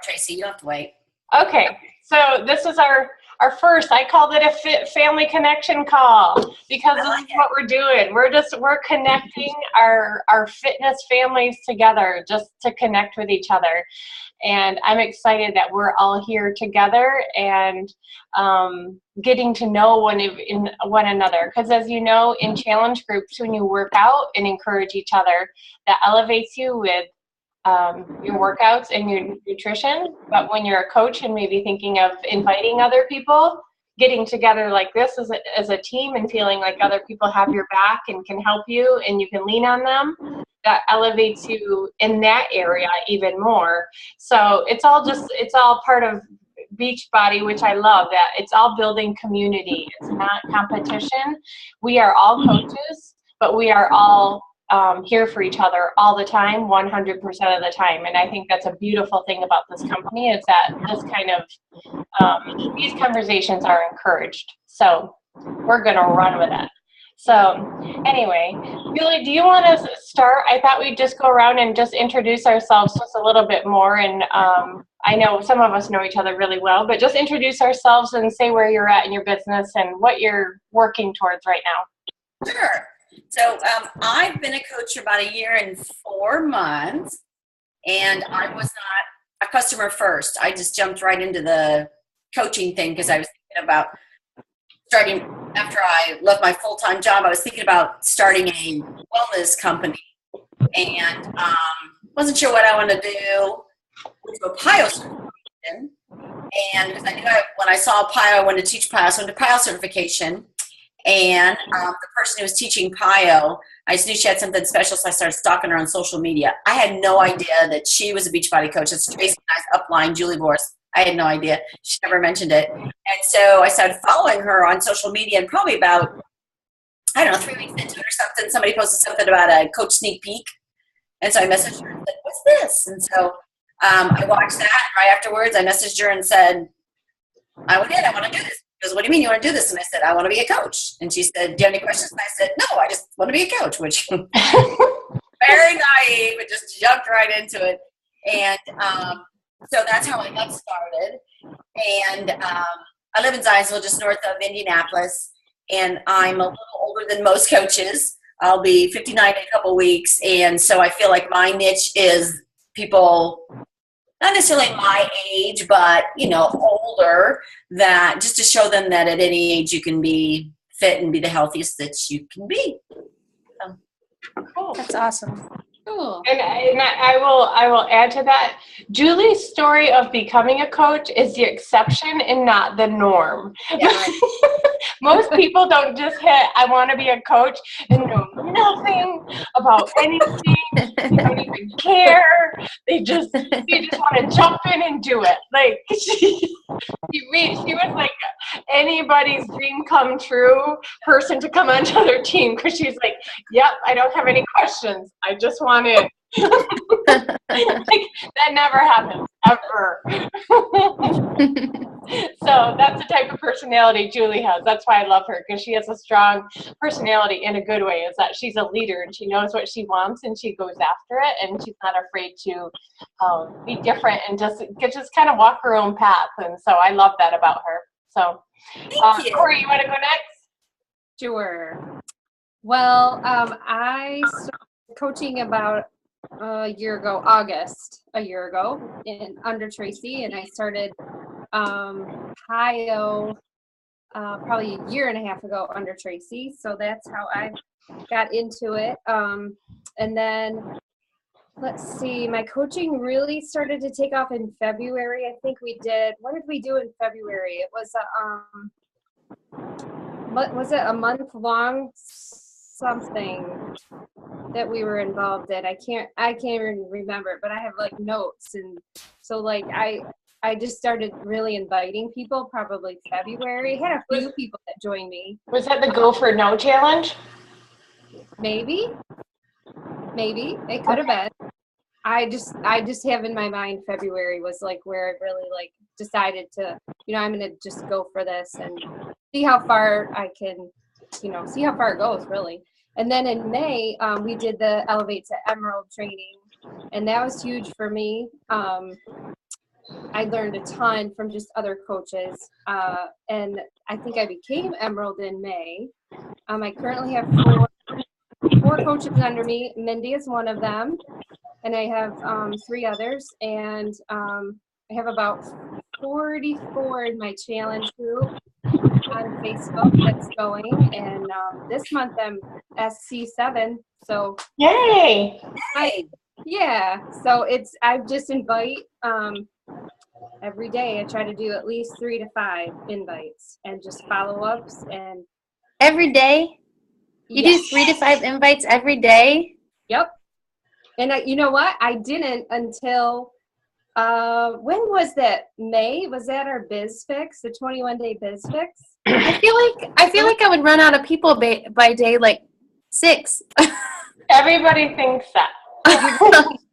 Tracy, you don't have to wait. Okay, so this is our first, I called it a family connection call because this is what we're doing. We're connecting our fitness families together just to connect with each other. And I'm excited that we're all here together and getting to know one another. Because as you know, in challenge groups, when you work out and encourage each other, that elevates you with your workouts and your nutrition. But when you're a coach and maybe thinking of inviting other people, getting together like this as a team and feeling like other people have your back and can help you and you can lean on them, that elevates you in that area even more. So it's all part of Beachbody, which I love, that it's all building community. It's not competition. We are all coaches, but we are all here for each other all the time, 100% of the time. And I think that's a beautiful thing about this company, is that this kind of, these conversations are encouraged. So we're going to run with it. So anyway, Julie, do you want to start? I thought we'd just go around and just introduce ourselves just a little bit more. And I know some of us know each other really well, but just introduce ourselves and say where you're at in your business and what you're working towards right now. Sure. So I've been a coach for about 1 year and 4 months, and I was not a customer first. I just jumped right into the coaching thing because I was thinking about starting, after I left my full-time job, I was thinking about starting a wellness company, and wasn't sure what I wanted to do. Went to a PIO certification, and because I knew when I saw PIO, I wanted to teach PIO, so I went to PIO certification. And the person who was teaching PIO, I just knew she had something special, so I started stalking her on social media. I had no idea that she was a Beachbody coach. It's Tracy and I's upline, Julie Vorse. I had no idea. She never mentioned it. And so I started following her on social media, and probably about, 3 weeks into it or something, somebody posted something about a coach sneak peek. And so I messaged her and said, "What's this?" And so I watched that. Right afterwards, I messaged her and said, I want to do this. She goes, "What do you mean you want to do this?" And I said, "I want to be a coach." And she said, "Do you have any questions?" And I said, "No, I just want to be a coach," which very naive, but just jumped right into it. And so that's how I got started. And I live in Zionsville, just north of Indianapolis, and I'm a little older than most coaches. I'll be 59 in a couple weeks, and so I feel like my niche is people not necessarily my age, but, older, that just to show them that at any age you can be fit and be the healthiest that you can be. So. Cool. That's awesome. Cool. And I will add to that. Julie's story of becoming a coach is the exception and not the norm. Yeah, right. Most people don't just hit, "I want to be a coach," and know nothing about anything. They don't even care. They just want to jump in and do it. Like she was like anybody's dream come true person to come onto their team, because she's like, "Yep, I don't have any questions. I just want in." Like, that never happens ever. So that's the type of personality Julie has. That's why I love her, because she has a strong personality in a good way. Is that she's a leader and she knows what she wants and she goes after it, and she's not afraid to be different and just kind of walk her own path. And so I love that about her. So Corey, you want to go next? Sure. Well, I started coaching about a year ago, under Tracy, and I started PIO probably a year and a half ago under Tracy. So that's how I got into it. And then let's see, my coaching really started to take off in February. I think we did. What did we do in February? It was what was it, a month-long something that we were involved in? I can't even remember, but I have like notes, and so like I just started really inviting people probably February. I had a few people that joined me. Was that the Go for No challenge? Maybe it could have been. I just have in my mind February was like where I really like decided to, I'm going to just go for this and see how far I can, see how far it goes really. And then in May, we did the Elevate to Emerald training, and that was huge for me. I learned a ton from just other coaches. And I think I became Emerald in May. I currently have four coaches under me. Mindy is one of them. And I have 3 others. And I have about 44 in my challenge group on Facebook that's going. And this month I'm SC7. So Yay! Yeah, so I just invite every day. I try to do at least 3 to 5 invites and just follow-ups and Every day? You do 3 to 5 invites every day? Yep. And you know what? I didn't until when was that? May? Was that our Biz Fix, the 21-day Biz Fix? I feel like I would run out of people by day like 6. Everybody thinks that.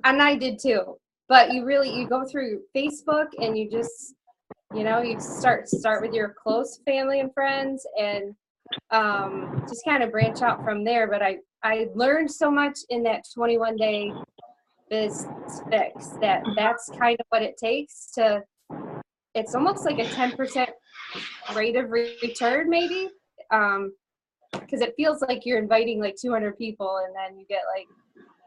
And I did too. But you go through Facebook and you just, you start with your close family and friends and just kind of branch out from there. But I learned so much in that 21-day Biz Fix that's kind of what it takes to, it's almost like a 10% rate of return maybe. Because it feels like you're inviting like 200 people and then you get like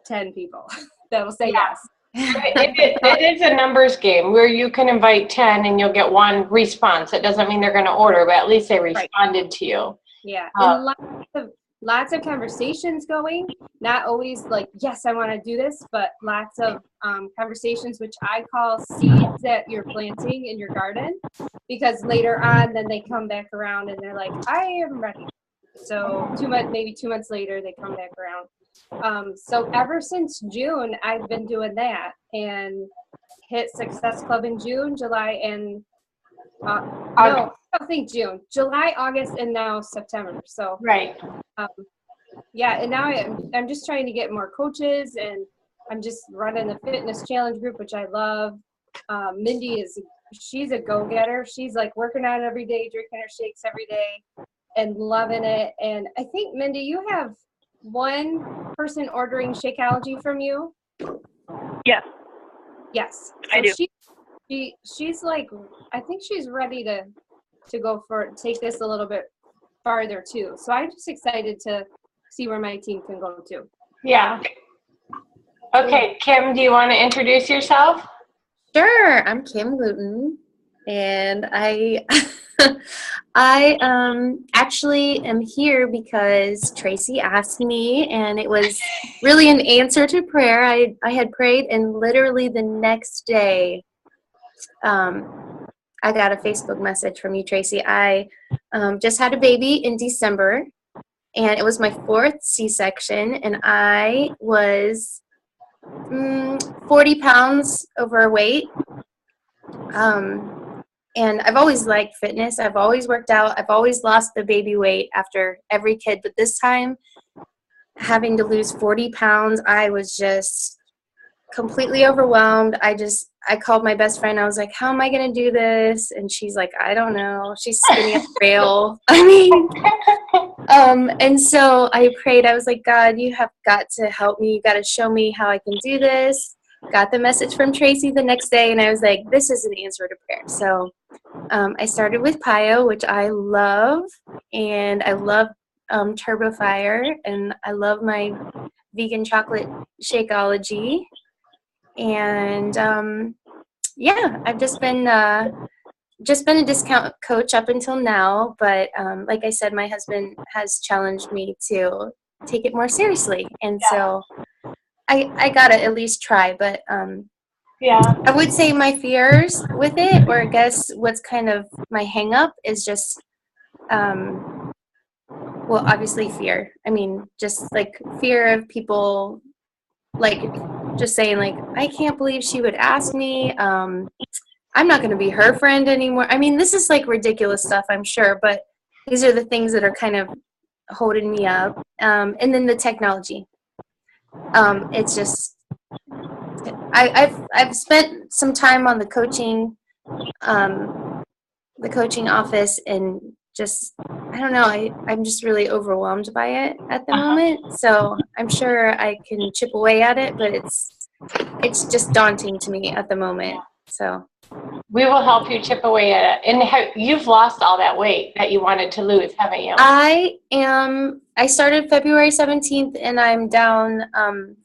10 people that will say yes. It is a numbers game where you can invite 10 and you'll get 1 response. It doesn't mean they're going to order, but at least they responded to you. Yeah, and lots of conversations going. Not always like, yes, I want to do this, but lots of conversations, which I call seeds that you're planting in your garden, because later on, then they come back around and they're like, I am ready. So maybe 2 months later, they come back around. So ever since June, I've been doing that and hit Success Club in June, July, and no, I don't think June, July, August, and now September. So right. Yeah, and now I'm just trying to get more coaches, and I'm just running the fitness challenge group, which I love. Mindy she's a go-getter. She's like working out every day, drinking her shakes every day, and loving it. And I think, Mindy, you have one person ordering Shakeology from you? Yes. Yes. So I do. She's like, I think she's ready to take this a little bit farther too. So I'm just excited to see where my team can go to. Yeah. Okay, Kim, do you want to introduce yourself? Sure, I'm Kim Gluten, and I I actually am here because Tracy asked me, and it was really an answer to prayer. I had prayed, and literally the next day, I got a Facebook message from you, Tracy. I just had a baby in December, and it was my 4th C-section, and I was 40 pounds overweight. And I've always liked fitness. I've always worked out. I've always lost the baby weight after every kid. But this time, having to lose 40 pounds, I was just completely overwhelmed. I called my best friend. I was like, how am I going to do this? And she's like, I don't know. She's skinny as a rail. I mean, and so I prayed. I was like, God, you have got to help me. You got to show me how I can do this. Got the message from Tracy the next day, and I was like, this is an answer to prayer. So I started with Pio, which I love, and I love Turbo Fire, and I love my vegan chocolate Shakeology. And yeah, I've just been a discount coach up until now, but like I said, my husband has challenged me to take it more seriously, and so I gotta at least try. But yeah, I would say my fears with it, or I guess what's kind of my hang up, is just well, obviously fear. I mean, just like fear of people like just saying like, I can't believe she would ask me. I'm not going to be her friend anymore. I mean, this is like ridiculous stuff, I'm sure, but these are the things that are kind of holding me up. And then the technology. It's just, I've spent some time on the coaching office, and just, I don't know, I'm just really overwhelmed by it at the moment. So I'm sure I can chip away at it, but it's just daunting to me at the moment. So We will help you chip away at it. And you've lost all that weight that you wanted to lose, haven't you? I started February 17th and I'm down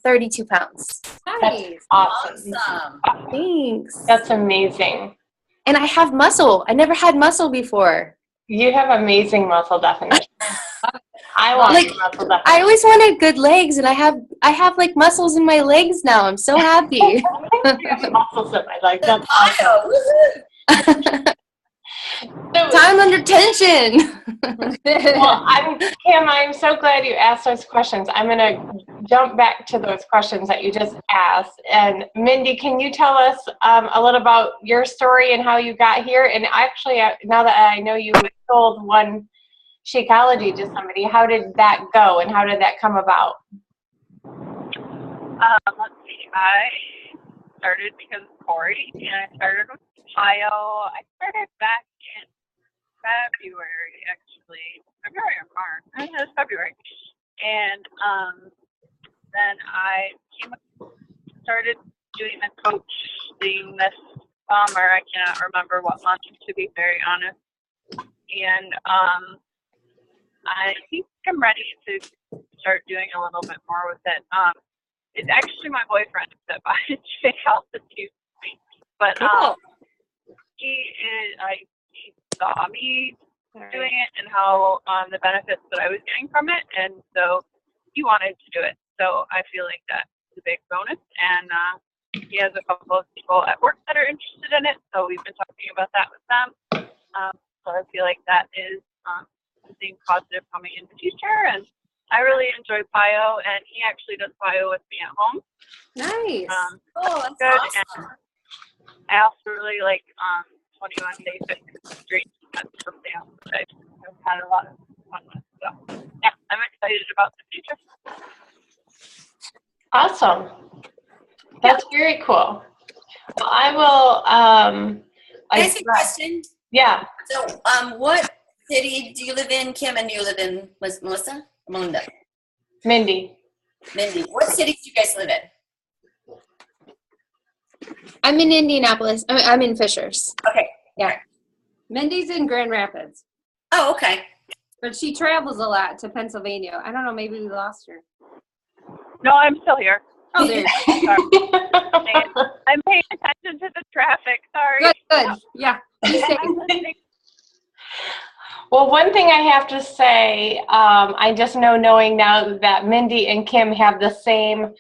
32 pounds. Nice. Awesome. Thanks. That's amazing. And I have muscle. I never had muscle before. You have amazing muscle definition. I want Like, muscle definition. I always wanted good legs, and I have like muscles in my legs now. I'm so happy. You have muscles in my legs. That's Ohio, awesome. So, Time under tension. well, Kim, I'm so glad you asked those questions. I'm going to jump back to those questions that you just asked. And Mindy, can you tell us a little about your story and how you got here? And actually, now that I know you sold one Shakeology to somebody, how did that go and how did that come about? Let's see. I started because of Corey, and I started with Ohio. I started back in February, actually. February or March. I think it was February. And then I started doing the coach thing this summer. I cannot remember what month, to be very honest. And I think I'm ready to start doing a little bit more with it. It's actually my boyfriend that bought Shake Out the two, but he saw me doing it and how the benefits that I was getting from it, and so he wanted to do it. So I feel like that's a big bonus, and he has a couple of people at work that are interested in it, so we've been talking about that with them. So I feel like that is something positive coming in the future, and I really enjoy PiYo, and he actually does PiYo with me at home. Nice. that's Good. awesome. And I also really like 21 Day Fitness Street. That's something else that I've had a lot of fun with. So yeah, I'm excited about the future. Awesome. That's very cool. Well, I will. Can I ask you a question? Yeah. So, what city do you live in, Kim, and you live in Melissa? Melinda? Mindy. Mindy. What cities do you guys live in? I'm in Indianapolis. I'm in Fishers. Okay. Yeah. Mindy's in Grand Rapids, Oh, okay. but she travels a lot to Pennsylvania. I don't know, maybe we lost her. No, I'm still here. Oh, there. I'm paying attention to the traffic. Sorry. Good. Yeah. Be safe. Well, one thing I have to say, I just knowing now that Mindy and Kim have the same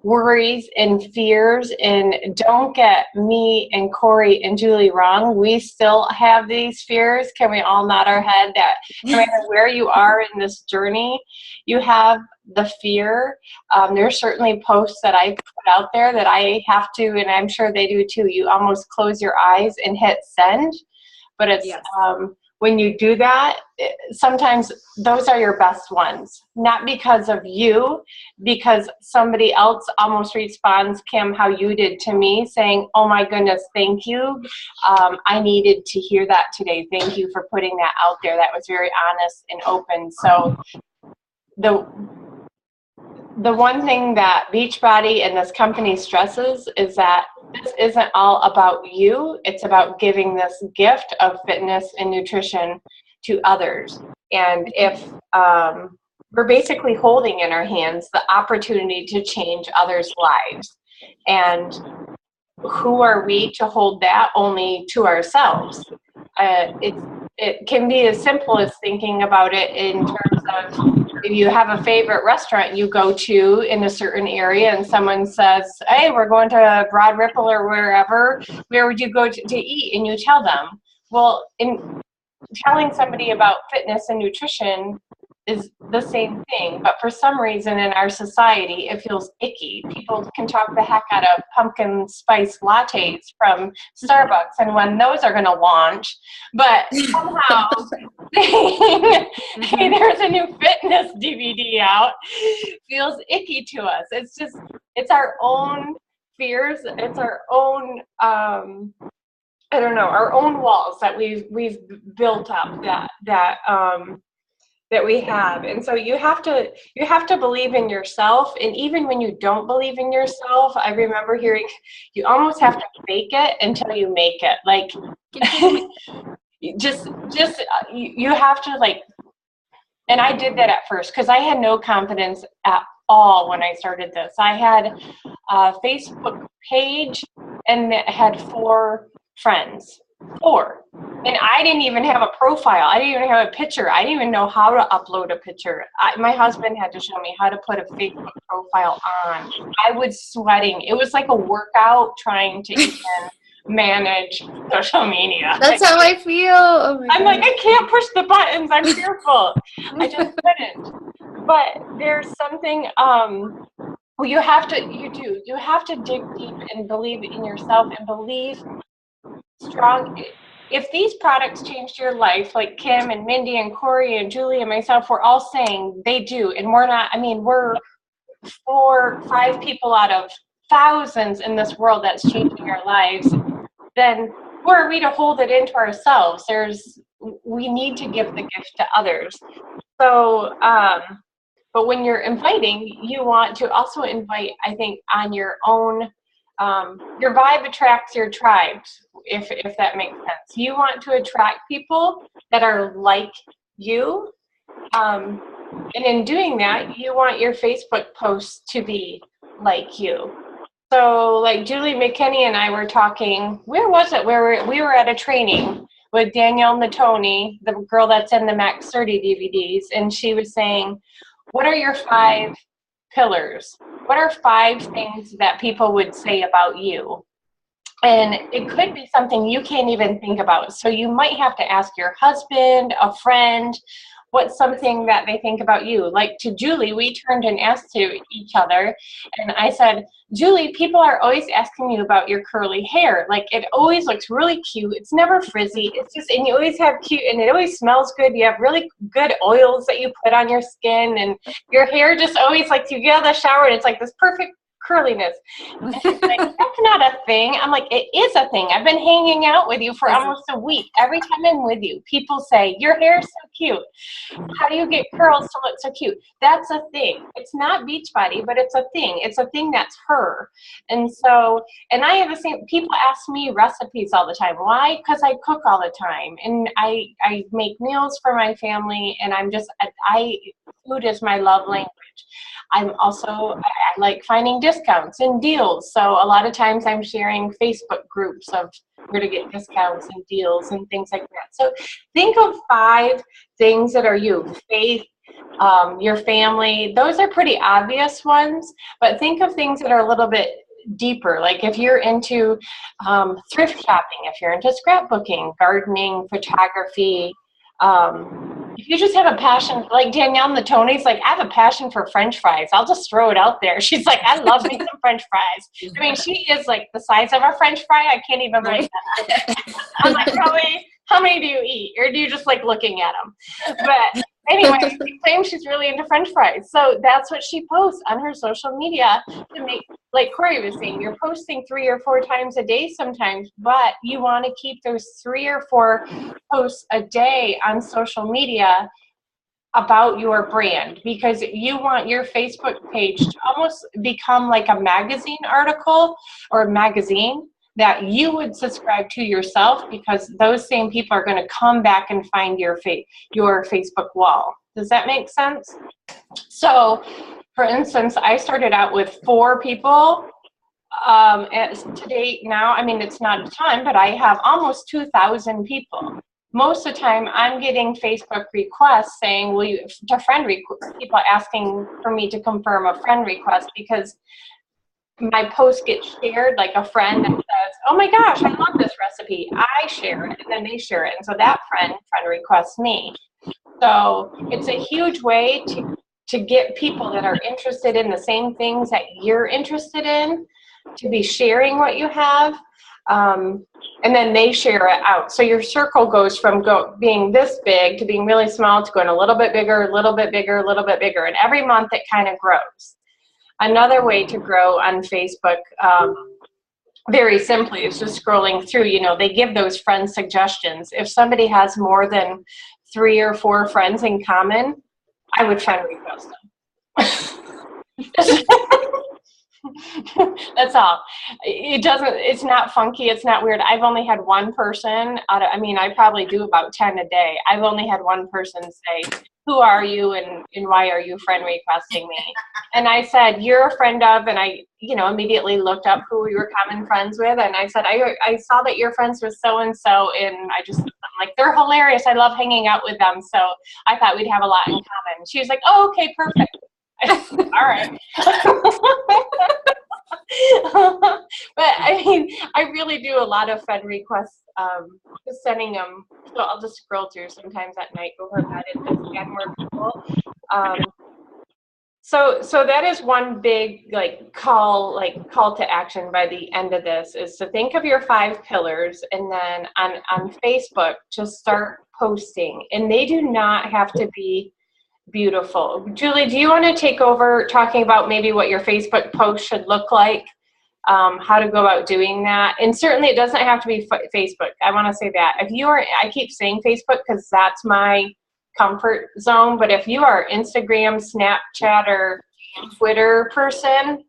worries and fears, and don't get me and Corey and Julie wrong. We still have these fears. Can we all nod our head that no matter where you are in this journey, you have the fear? There's certainly posts that I put out there that I have to, and I'm sure they do too. You almost close your eyes and hit send, but it's Yes. When you do that, sometimes those are your best ones. Not because of you, because somebody else almost responds, Kim, how you did to me, saying, oh my goodness, thank you. I needed to hear that today. Thank you for putting that out there. That was very honest and open. So the one thing that Beachbody and this company stresses is that this isn't all about you. It's about giving this gift of fitness and nutrition to others. And if we're basically holding in our hands the opportunity to change others' lives. And who are we to hold that only to ourselves? It can be as simple as thinking about it in terms of if you have a favorite restaurant you go to in a certain area and someone says, hey, we're going to Broad Ripple or wherever, where would you go to eat? And you tell them. Well, in telling somebody about fitness and nutrition is the same thing, but for some reason in our society it feels icky. People can talk the heck out of pumpkin spice lattes from Starbucks and when those are going to launch, but somehow saying, hey, there's a new fitness DVD out, feels icky to us. It's our own fears, it's our own our own walls that we've built up that that we have. And so you have to believe in yourself. And even when you don't believe in yourself, I remember hearing you almost have to fake it until you make it. Like you have to, like, and I did that at first because I had no confidence at all when I started this. I had a Facebook page and it had 4 friends. 4. And I didn't even have a profile. I didn't even have a picture. I didn't even know how to upload a picture. My husband had to show me how to put a Facebook profile on. I was sweating. It was like a workout trying to even manage social media. That's how I feel. Oh my I'm God. like, I can't push the buttons. I'm fearful. I just couldn't. But there's something, you have to dig deep and believe in yourself and believe strong. If these products changed your life, like Kim and Mindy and Corey and Julie and myself, we're all saying they do. And we're not, I mean, we're 4 or 5 people out of thousands in this world that's changing our lives. Then who are we to hold it into ourselves? We need to give the gift to others. So, but when you're inviting, you want to also invite, I think, on your own. Your vibe attracts your tribes, if that makes sense. You want to attract people that are like you. And in doing that, you want your Facebook posts to be like you. So like Julie McKinney and I were talking, where was it? Where we were at a training with Danielle Natoni, the girl that's in the Max 30 DVDs, and she was saying, what are your 5 pillars? What are 5 things that people would say about you? And it could be something you can't even think about. So you might have to ask your husband, a friend, what's something that they think about you? Like to Julie, we turned and asked to each other. And I said, Julie, people are always asking you about your curly hair. Like it always looks really cute. It's never frizzy. It's just, and you always have cute, and it always smells good. You have really good oils that you put on your skin, and your hair just always, like, you get out of the shower and it's like this perfect curliness. And she's like, that's not a thing. I'm like, it is a thing. I've been hanging out with you for almost a week. Every time I'm with you, people say, your hair is so cute. How do you get curls to look so cute? That's a thing. It's not Beachbody, but it's a thing. It's a thing that's her. And so, and I have the same, people ask me recipes all the time. Why? Because I cook all the time. And I make meals for my family, and food is my love language. I like finding discounts and deals. So a lot of times I'm sharing Facebook groups of where to get discounts and deals and things like that. So think of 5 things that are you. Faith, your family, those are pretty obvious ones, but think of things that are a little bit deeper. Like if you're into thrift shopping, if you're into scrapbooking, gardening, photography, if you just have a passion, like Danielle Natoni's like, I have a passion for French fries. I'll just throw it out there. She's like, I love me some French fries. I mean, she is like the size of a French fry. I can't even believe that. I'm like, how many do you eat? Or do you just like looking at them? But anyway, she claims she's really into French fries. So that's what she posts on her social media to make, like Corey was saying, you're posting 3 or 4 times a day sometimes, but you want to keep those 3 or 4 posts a day on social media about your brand, because you want your Facebook page to almost become like a magazine article or a magazine that you would subscribe to yourself, because those same people are going to come back and find your Facebook wall. Does that make sense? So, for instance, I started out with 4 people. To date now, I mean, it's not a ton, but I have almost 2,000 people. Most of the time, I'm getting Facebook requests saying, people asking for me to confirm a friend request, because my post gets shared, like a friend that says, oh my gosh, I love this recipe. I share it, and then they share it. And so that friend requests me. So it's a huge way to get people that are interested in the same things that you're interested in to be sharing what you have. And then they share it out. So your circle goes from being this big to being really small to going a little bit bigger, a little bit bigger, a little bit bigger. And every month it kind of grows. Another way to grow on Facebook, very simply, is just scrolling through. They give those friend suggestions. If somebody has more than 3 or 4 friends in common, I would friend request them. That's all. It's not funky. It's not weird. I've only had one person I probably do about 10 a day. I've only had one person say, who are you and why are you friend requesting me? And I said, you're a friend of, and I, immediately looked up who we were common friends with. And I said, I saw that you're friends with so-and-so. And I'm like, they're hilarious. I love hanging out with them. So I thought we'd have a lot in common. She was like, oh, okay, perfect. All right. But I really do a lot of friend requests, just sending them. So I'll just scroll through sometimes at night before bed and just add more people. So that is one big call to action by the end of this, is to think of your 5 pillars, and then on Facebook just start posting, and they do not have to be beautiful. Julie, do you want to take over talking about maybe what your Facebook post should look like, how to go about doing that? And certainly it doesn't have to be Facebook. I want to say that. I keep saying Facebook because that's my comfort zone, but if you are Instagram, Snapchat, or Twitter person,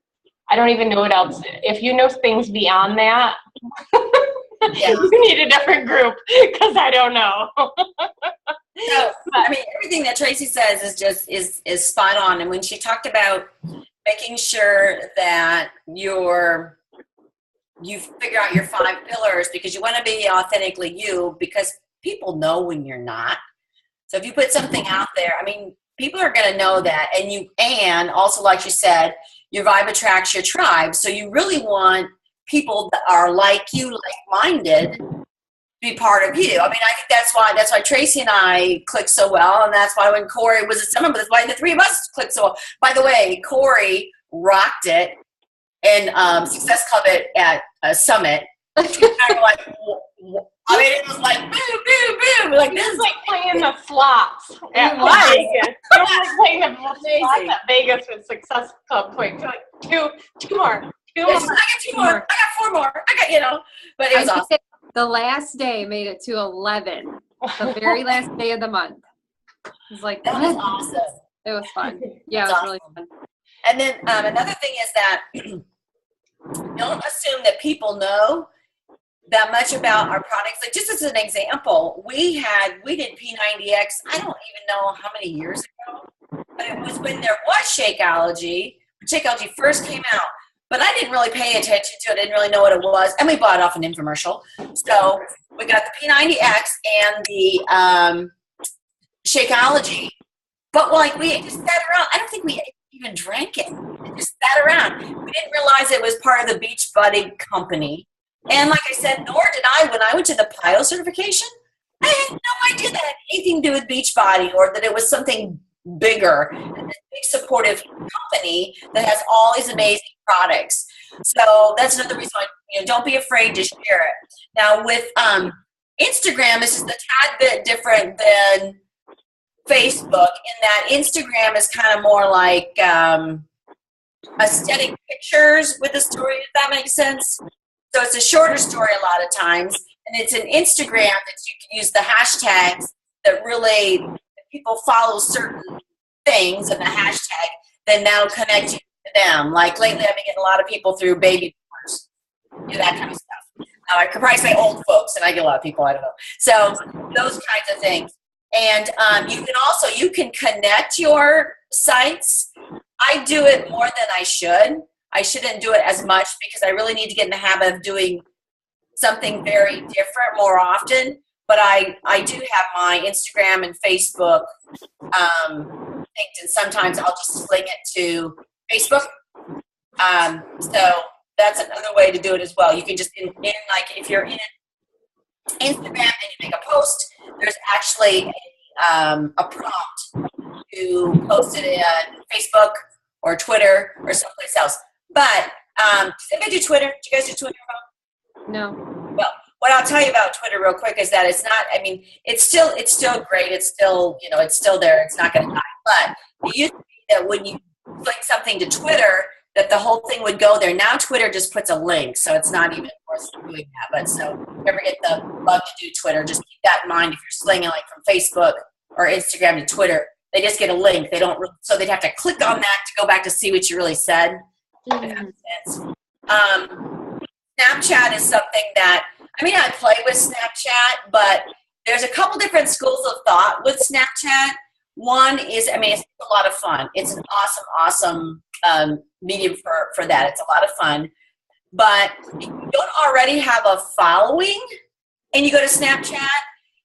I don't even know what else. If you know things beyond that, you need a different group, because I don't know. So, everything that Tracy says is spot on. And when she talked about making sure that you figure out your 5 pillars, because you want to be authentically you, because people know when you're not. So if you put something out there, people are going to know that. And also, like you said, your vibe attracts your tribe. So you really want people that are like you, like-minded, be part of you. I think that's why Tracy and I click so well, and that's why when Corey was at Summit, that's why the 3 of us clicked so well. By the way, Corey rocked it in Success Club at Summit. It was like boom, boom, boom. Like this is like playing the slots at Vegas. You know, like playing the slots at Vegas with Success Club points. Like two more. I got 2 more. I got 4 more. But it was awesome. The last day made it to 11. The very last day of the month. It was like, that was awesome. It was fun. Yeah, it was really fun. And then another thing is that don't assume that people know that much about our products. Like, just as an example, we did P90X, I don't even know how many years ago, but it was when there was Shakeology. Shakeology first came out. But I didn't really pay attention to it. I didn't really know what it was. And we bought it off an infomercial. So we got the P90X and the Shakeology. But we just sat around. I don't think we even drank it. We just sat around. We didn't realize it was part of the Beachbody company. And like I said, nor did I when I went to the PIO certification. I had no idea that had anything to do with Beachbody, or that it was something bigger, and this big supportive company that has all these amazing products. So that's another reason why, don't be afraid to share it. Now with Instagram, it's just a tad bit different than Facebook, in that Instagram is kind of more like aesthetic pictures with a story, if that makes sense. So it's a shorter story a lot of times, and it's an Instagram that you can use the hashtags that really, if people follow certain things in the hashtag, then that'll connect you to them. Like lately, I've been getting a lot of people through baby boomers, that kind of stuff. Now, I could probably say old folks, and I get a lot of people, I don't know. So those kinds of things. And you can connect your sites. I do it more than I should. I shouldn't do it as much, because I really need to get in the habit of doing something very different more often. But I do have my Instagram and Facebook linked, and sometimes I'll just link it to Facebook. So that's another way to do it as well. You can just, if you're in Instagram and you make a post, there's actually a prompt to post it in Facebook or Twitter or someplace else. But does anybody do Twitter? Do you guys do Twitter? No. Well, what I'll tell you about Twitter real quick is that it's not, it's still great. It's still, it's still there. It's not going to die. But it used to be that when you link something to Twitter, that the whole thing would go there. Now Twitter just puts a link, so it's not even worth doing that. But so if you ever get the bug to do Twitter, just keep that in mind. If you're slinging from Facebook or Instagram to Twitter. They just get a link. They don't, so they'd have to click on that to go back to see what you really said. If that makes sense. Snapchat is something that, I mean, I play with Snapchat, but there's a couple different schools of thought with Snapchat. One is, I mean, it's a lot of fun. It's an awesome medium for that. It's a lot of fun. But if you don't already have a following and you go to Snapchat,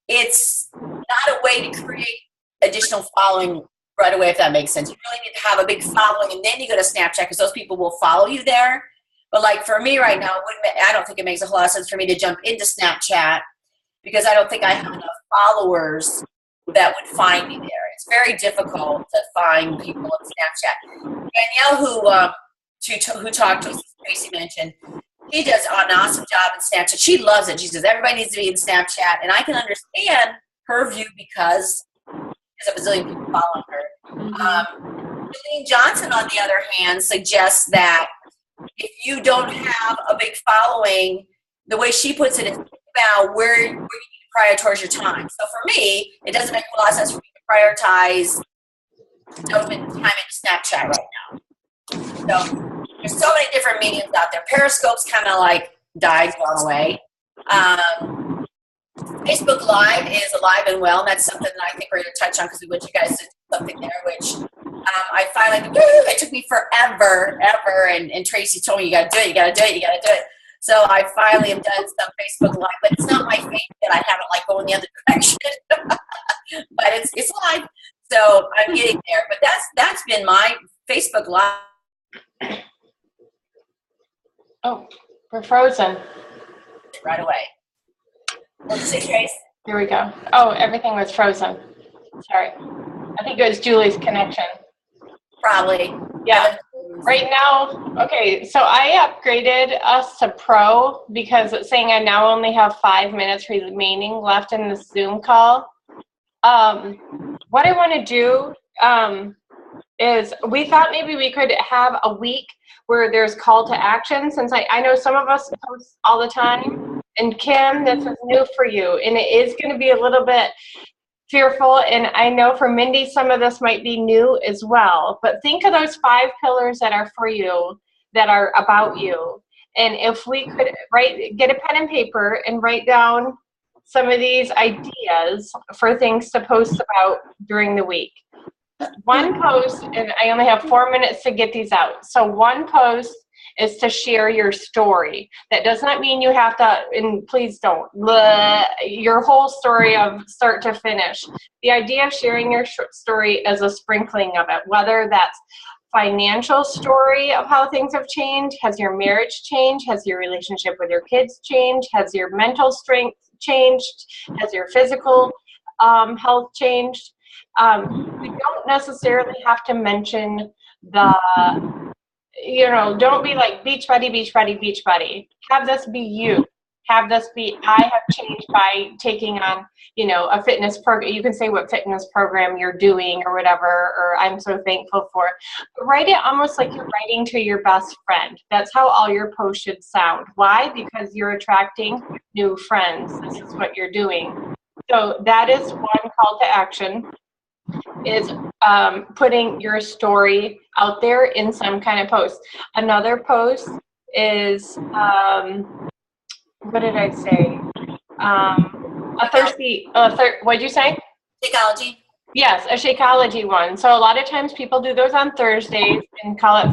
it's not a way to create additional following right away, if that makes sense. You really need to have a big following, and then you go to Snapchat because those people will follow you there. But like for me right now, I don't think it makes a whole lot of sense for me to jump into Snapchat because I don't think I have enough followers that would find me there. It's very difficult to find people on Snapchat. Danielle, who talked to us, as Tracy mentioned, she does an awesome job in Snapchat. She loves it. She says everybody needs to be in Snapchat, and I can understand her view because there's a bazillion people following her. Jolene Johnson, on the other hand, suggests that if you don't have a big following, the way she puts it is about where you need to prioritize your time. So for me, it doesn't make a lot of sense for me to prioritize time into Snapchat right now. So there's so many different mediums out there. Periscope's kind of like died, gone away. Facebook Live is alive and well, and that's something that I think we're going to touch on because we want you guys to do something there, which I finally, it took me forever, and Tracy told me, you got to do it. So I finally have done some Facebook Live, but it's not my favorite. I haven't like going the other direction, but it's live. So I'm getting there, but that's been my Facebook Live. Oh, we're frozen. Right away. What'd you say, Trace? Here we go. Oh, everything was frozen. Sorry. I think it was Julie's connection. Probably. Yeah. Right now, okay, so I upgraded us to Pro because it's saying I now only have 5 minutes remaining left in the Zoom call. What I want to do is we thought maybe we could have a week where there's call to action, since I know some of us post all the time. And Kim, this is new for you, and it is going to be a little bit fearful, and I know for Mindy some of this might be new as well, but think of those 5 pillars that are for you, that are about you. And if we could get a pen and paper and write down some of these ideas for things to post about during the week. One post, and I only have 4 minutes to get these out. So one post is to share your story. That does not mean you have to, and please don't, your whole story of start to finish. The idea of sharing your story is a sprinkling of it, whether that's financial story of how things have changed, has your marriage changed, has your relationship with your kids changed, has your mental strength changed, has your physical health changed. You don't necessarily have to mention don't be like beach buddy, beach buddy, beach buddy. Have this be you. Have this be, I have changed by taking on, a fitness program. You can say what fitness program you're doing or whatever, or I'm so thankful for. Write it almost like you're writing to your best friend. That's how all your posts should sound. Why? Because you're attracting new friends. This is what you're doing. So that is one call to action, is putting your story out there in some kind of post. Another post is, what did I say? What'd you say? Shakeology. Yes, a Shakeology one. So a lot of times people do those on Thursdays and call it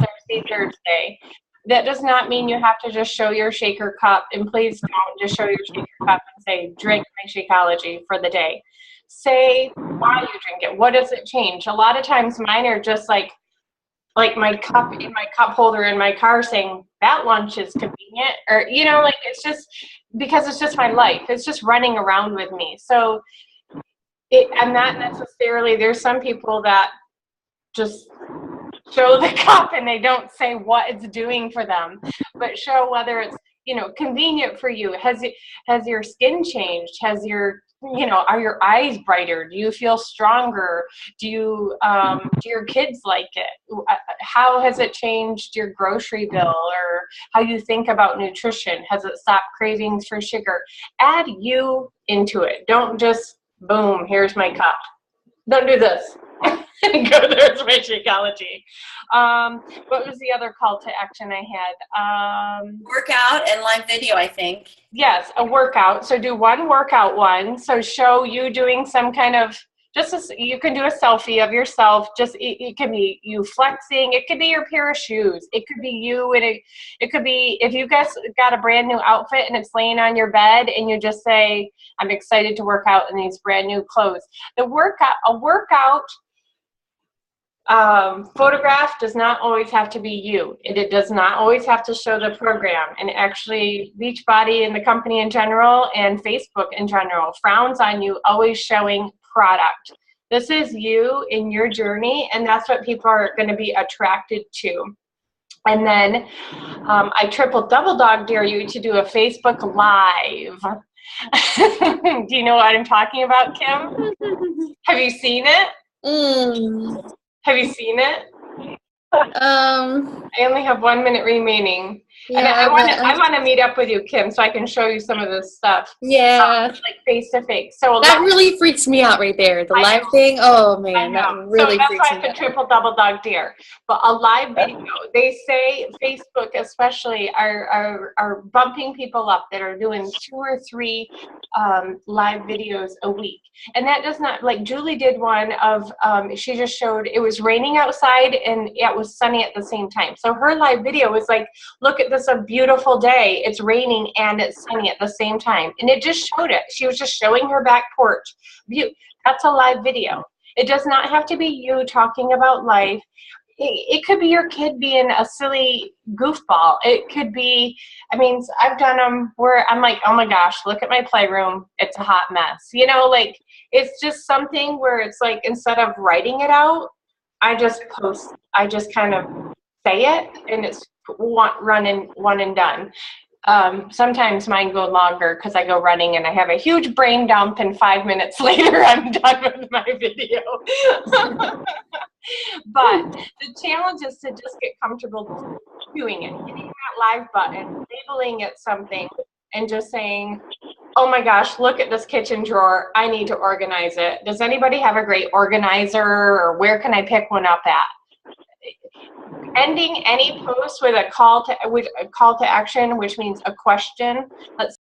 Thursday. That does not mean you have to just show your shaker cup, and please don't just show your shaker cup and say, drink my Shakeology for the day. Say why you drink it. What does it change? A lot of times mine are just like my cup in my cup holder in my car saying that lunch is convenient, or it's just because it's just my life. It's just running around with me. So I'm not necessarily, there's some people that just show the cup and they don't say what it's doing for them, but show whether it's convenient for you. Has your skin changed? Has your are your eyes brighter? Do you feel stronger? Do your kids like it? How has it changed your grocery bill, or how you think about nutrition? Has it stopped cravings for sugar? Add you into it. Don't just, boom, here's my cup. Don't do this. Go there's my Shakeology. What was the other call to action I had? Workout and live video, I think. Yes, a workout. So do one workout one. So show you doing some kind of, you can do a selfie of yourself. It can be you flexing. It could be your pair of shoes. It could be you, and it could be if you guys got a brand new outfit and it's laying on your bed, and you just say, "I'm excited to work out in these brand new clothes." A workout photograph does not always have to be you. It does not always have to show the program. And actually, Beachbody and the company in general and Facebook in general frowns on you always showing product. This is you in your journey, and that's what people are going to be attracted to. And then I double dog dare you to do a Facebook Live. Do you know what I'm talking about, Kim? Have you seen it? Have you seen it? I only have 1 minute remaining. Yeah, and I want to meet up with you, Kim, so I can show you some of this stuff. Yeah. Like face to face. So that really freaks me out right there. The live thing. Oh man, that really so freaks me out. that's why it's a triple double dog dare. But a live video, they say Facebook especially are bumping people up that are doing 2 or 3 live videos a week. And that does not, like Julie did one of, she just showed it was raining outside and it was sunny at the same time. So her live video was like, look at this, a beautiful day. It's raining and it's sunny at the same time. And it just showed it. She was just showing her back porch view. That's a live video. It does not have to be you talking about life. It could be your kid being a silly goofball. It could be, I mean, I've done them where I'm like, oh my gosh, look at my playroom. It's a hot mess. You know, like it's just something where it's like, instead of writing it out, I just kind of say it, and it's running one and done. Sometimes mine go longer because I go running and I have a huge brain dump, and 5 minutes later I'm done with my video. But the challenge is to just get comfortable doing it, hitting that live button, labeling it something, and just saying, oh my gosh, look at this kitchen drawer. I need to organize it. Does anybody have a great organizer, or where can I pick one up at? Ending any post with a call to action, which means a question. Let's